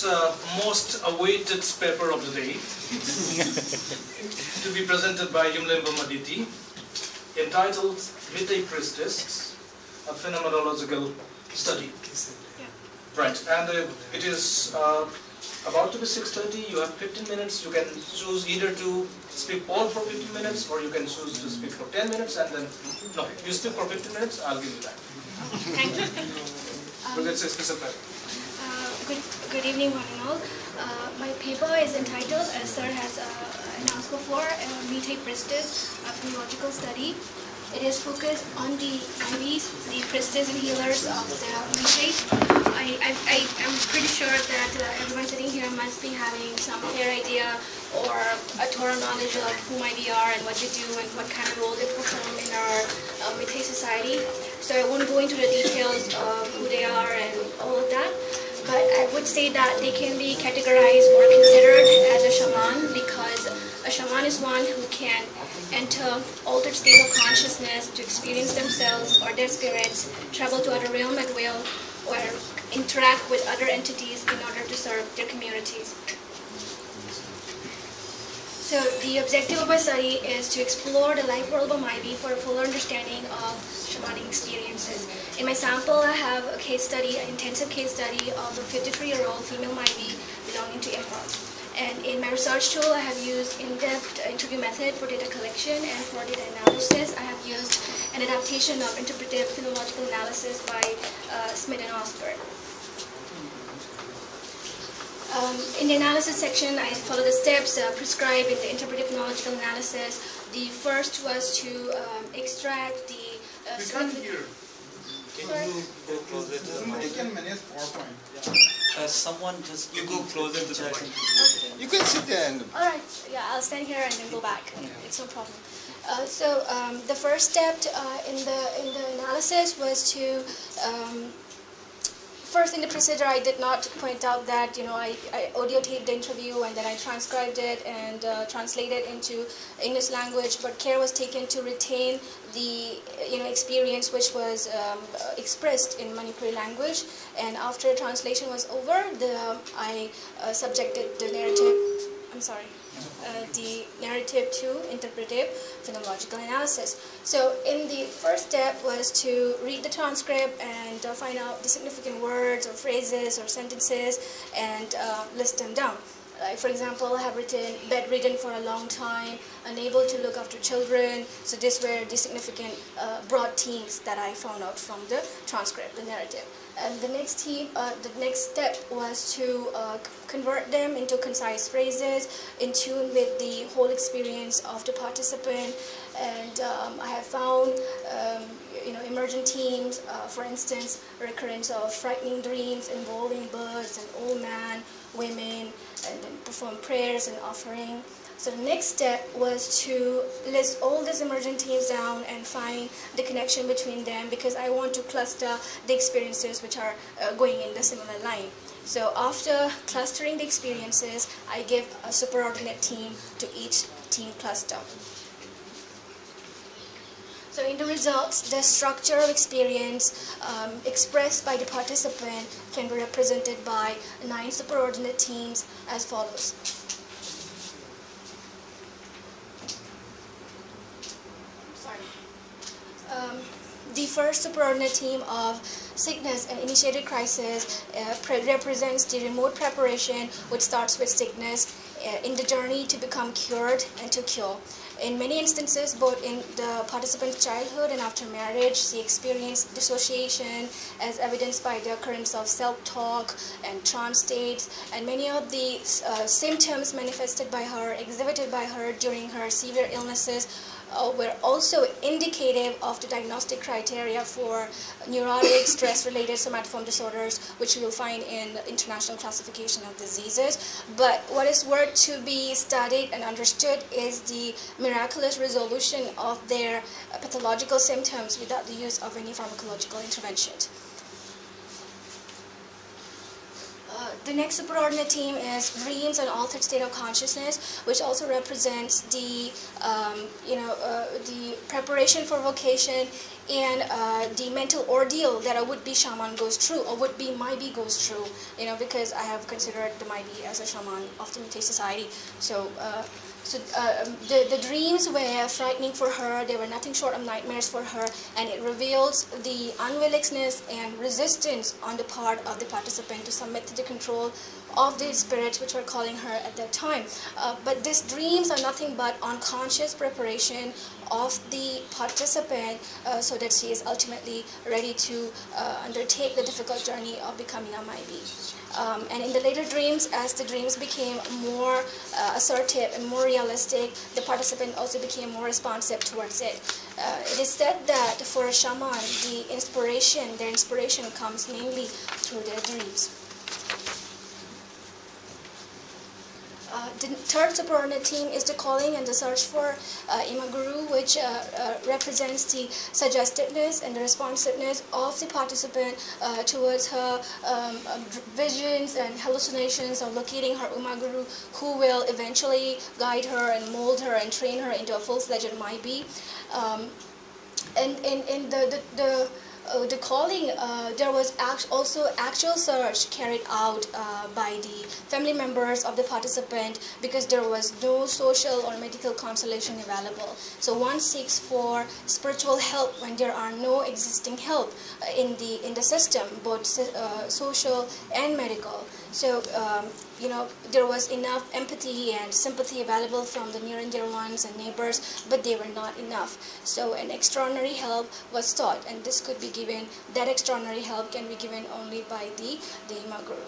this most awaited paper of the day to be presented by Yumlembam Aditi, entitled Meitei Priestess, a Phenomenological Study. Right, and it is about to be 6:30. You have 15 minutes. You can choose either to speak all for 15 minutes, or you can choose to speak for 10 minutes, and then, no, you speak for 15 minutes, I'll give you that. Thank you. But it's a special paper. Good evening, one and all. My paper is entitled, as Sir has announced before, Meitei Priestess, a Phenomenological Study. It is focused on the IVs, the priestess and healers of the Meitei. I'm pretty sure that everyone sitting here must be having some fair idea or a thorough knowledge of who Meitei are and what they do and what kind of role they perform in our Meitei society. So I won't go into the details of who they are and all of that. But I would say that they can be categorized or considered as a shaman, because a shaman is one who can enter altered state of consciousness to experience themselves or their spirits, travel to other realm at will, or interact with other entities in order to serve their communities. So the objective of my study is to explore the life world of Meitei for a fuller understanding of shamanic experiences. In my sample, I have a case study, an intensive case study of a 53-year-old female Meitei belonging to Impal. And in my research tool, I have used in-depth interview method for data collection, and for data analysis, I have used an adaptation of interpretive phenomenological analysis by Smith and Osborne. In the analysis section, I follow the steps prescribed in the interpretive phenomenological analysis. The first was to extract the... we can't hear. Can you go closer to the mic? Someone just you go closer to the mic. Okay. You can sit there and... Alright, yeah, I'll stand here and then go back. It's no problem. The first step in the analysis was to... First, in the procedure, I did not point out that, I audio taped the interview and then I transcribed it and translated into English language, but care was taken to retain the, experience which was expressed in Manipuri language. And after translation was over, I subjected the narrative to interpretive phenomenological analysis. So in the first step was to read the transcript and find out the significant words or phrases or sentences and list them down. Like, for example, I have written bedridden for a long time, unable to look after children. So these were the significant broad themes that I found out from the transcript, the narrative. And the next step was to convert them into concise phrases in tune with the whole experience of the participant. And I have found, emergent themes, for instance, recurrence of frightening dreams involving birds and old man, women, and then perform prayers and offering. So the next step was to list all these emergent themes down and find the connection between them, because I want to cluster the experiences which are going in the similar line. So after clustering the experiences, I give a superordinate theme to each theme cluster. So in the results, the structure of experience expressed by the participant can be represented by 9 superordinate themes as follows. The first superordinate theme of sickness and initiated crisis represents the remote preparation which starts with sickness in the journey to become cured and to cure. In many instances, both in the participant's childhood and after marriage, she experienced dissociation as evidenced by the occurrence of self-talk and trance states, and many of the symptoms manifested by her, exhibited by her during her severe illnesses were also indicative of the diagnostic criteria for neurotic stress-related somatoform disorders, which you will find in the International Classification of Diseases. But what is worth to be studied and understood is the miraculous resolution of their pathological symptoms without the use of any pharmacological intervention. The next superordinate theme is dreams and altered state of consciousness, which also represents the the preparation for vocation and the mental ordeal that a would-be shaman goes through, or would-be Meitei goes through. Because I have considered the Meitei as a shaman of the Meitei society. So the dreams were frightening for her. They were nothing short of nightmares for her, and it reveals the unwillingness and resistance on the part of the participant to submit to the control of the spirits which were calling her at that time. But these dreams are nothing but unconscious preparation of the participant so that she is ultimately ready to undertake the difficult journey of becoming a Meitei. And in the later dreams, as the dreams became more assertive and more realistic, the participant also became more responsive towards it. It is said that for a shaman, their inspiration comes mainly through their dreams. The third superordinate theme is the calling and the search for Imaguru, which represents the suggestiveness and the responsiveness of the participant towards her visions and hallucinations of locating her Imaguru, who will eventually guide her and mold her and train her into a full-fledged Meitei. And in the calling, there was also actual search carried out by the family members of the participant, because there was no social or medical consolation available. So one seeks for spiritual help when there are no existing help in the system, both social and medical. So there was enough empathy and sympathy available from the near and dear ones and neighbors, but they were not enough. So an extraordinary help was sought, and this could be given. That extraordinary help can be given only by the Imaguru.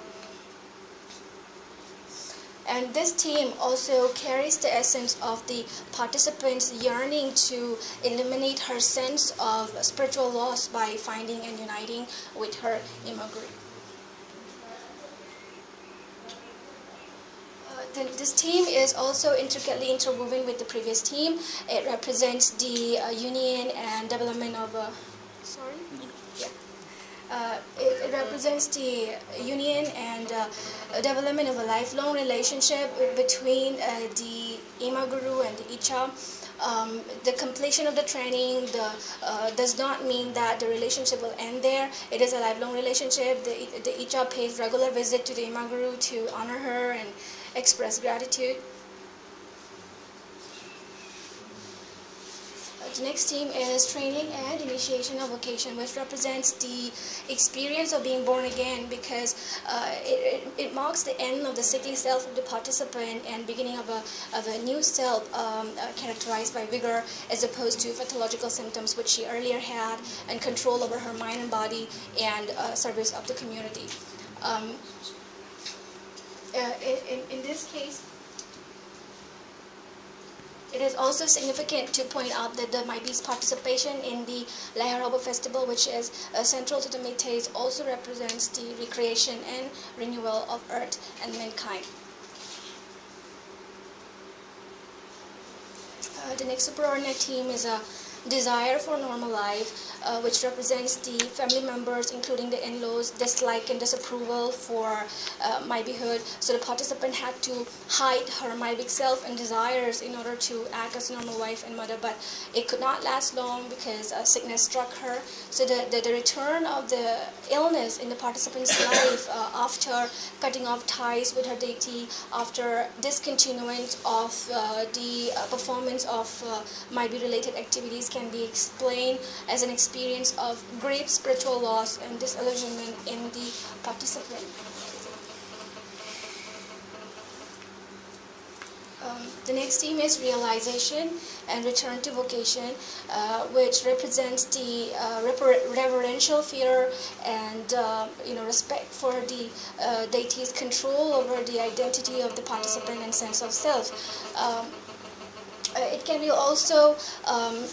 And this theme also carries the essence of the participant's yearning to eliminate her sense of spiritual loss by finding and uniting with her Imaguru. This theme is also intricately interwoven with the previous theme. It represents the union and development of a... Sorry? Yeah. It represents the union and development of a lifelong relationship between the Imaguru and the Icha. The completion of the training does not mean that the relationship will end there. It is a lifelong relationship. The Icha pays regular visit to the Imaguru to honor her and express gratitude. The next theme is training and initiation of vocation, which represents the experience of being born again, because it marks the end of the sickly self of the participant and beginning of a new self characterized by vigor, as opposed to pathological symptoms which she earlier had, and control over her mind and body, and service of the community. In this case, it is also significant to point out that the Meitei's participation in the Laharoba festival, which is central to the Meitei's, also represents the recreation and renewal of earth and mankind. The next superordinate theme is a desire for normal life, which represents the family members, including the in-laws, dislike and disapproval for Meiteihood. So the participant had to hide her Meitei self and desires in order to act as a normal wife and mother, but it could not last long because sickness struck her. So the return of the illness in the participant's life after cutting off ties with her deity, after discontinuance of the performance of Meitei-related activities, can be explained as an experience of great spiritual loss and disillusionment in the participant. The next theme is realization and return to vocation, which represents the reverential fear and respect for the deity's control over the identity of the participant and sense of self. It can be also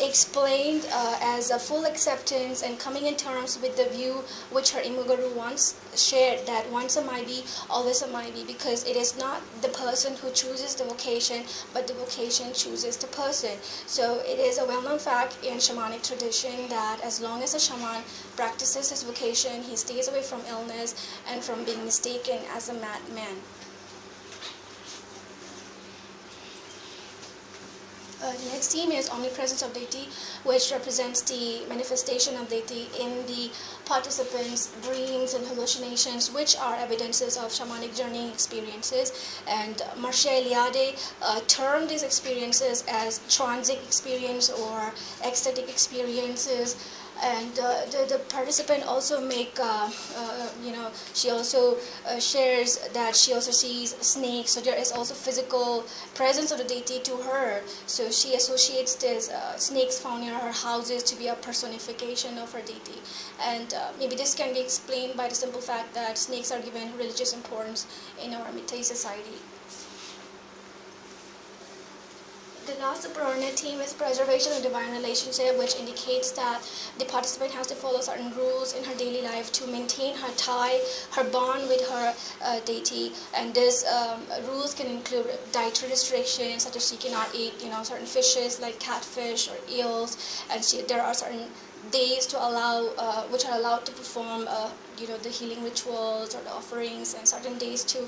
explained as a full acceptance and coming in terms with the view which her Imoguru once shared, that once a Maibi, always a Maibi, because it is not the person who chooses the vocation, but the vocation chooses the person. So it is a well-known fact in shamanic tradition that as long as a shaman practices his vocation, he stays away from illness and from being mistaken as a madman. The next theme is omnipresence of deity, which represents the manifestation of deity in the participants' dreams and hallucinations, which are evidences of shamanic journey experiences. And Marcia Eliade termed these experiences as transic experience or ecstatic experiences. And the participant also she also shares that she also sees snakes, so there is also physical presence of the deity to her. So she associates these snakes found near her houses to be a personification of her deity. And maybe this can be explained by the simple fact that snakes are given religious importance in our Meitei society. The last superordinate theme is preservation of divine relationship, which indicates that the participant has to follow certain rules in her daily life to maintain her tie, her bond with her deity. And these rules can include dietary restrictions, such as she cannot eat, certain fishes like catfish or eels, and there are certain days to allow, which are allowed to perform, the healing rituals or the offerings, and certain days to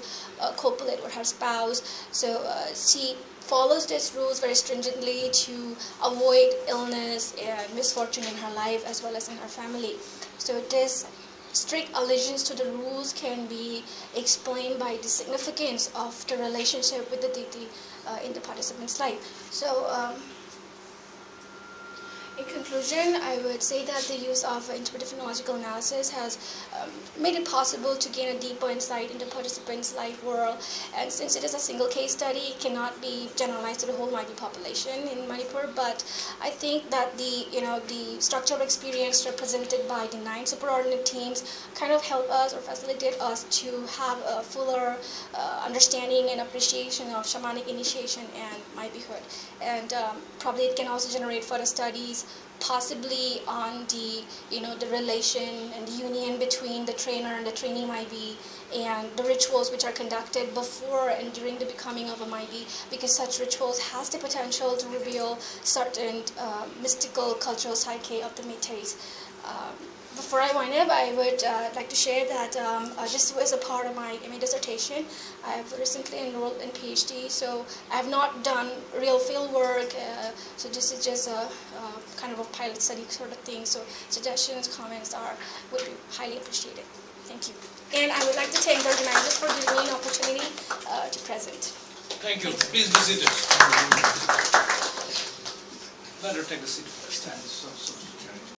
copulate with her spouse. So she follows these rules very stringently to avoid illness and misfortune in her life as well as in her family. So this strict allegiance to the rules can be explained by the significance of the relationship with the deity in the participant's life. So in conclusion, I would say that the use of interpretive phenological analysis has made it possible to gain a deeper insight into participants' life world. And since it is a single case study, it cannot be generalized to the whole Maibi population in Manipur. But I think that the structural experience represented by the 9 superordinate teams kind of help us or facilitate us to have a fuller understanding and appreciation of shamanic initiation and Maibihood. And probably it can also generate further studies, possibly on the the relation and the union between the trainer and the trainee Maibi, and the rituals which are conducted before and during the becoming of a Maibi, because such rituals has the potential to reveal certain mystical cultural psyche of the Meiteis. Before I wind up, I would like to share that this was a part of my MA dissertation. I have recently enrolled in PhD, so I have not done real field work, so this is just a kind of a pilot study sort of thing. So suggestions, comments would be highly appreciated. Thank you. And I would like to thank the organizers for giving me an opportunity to present. Thank you. Please be seated. Let her take a seat first.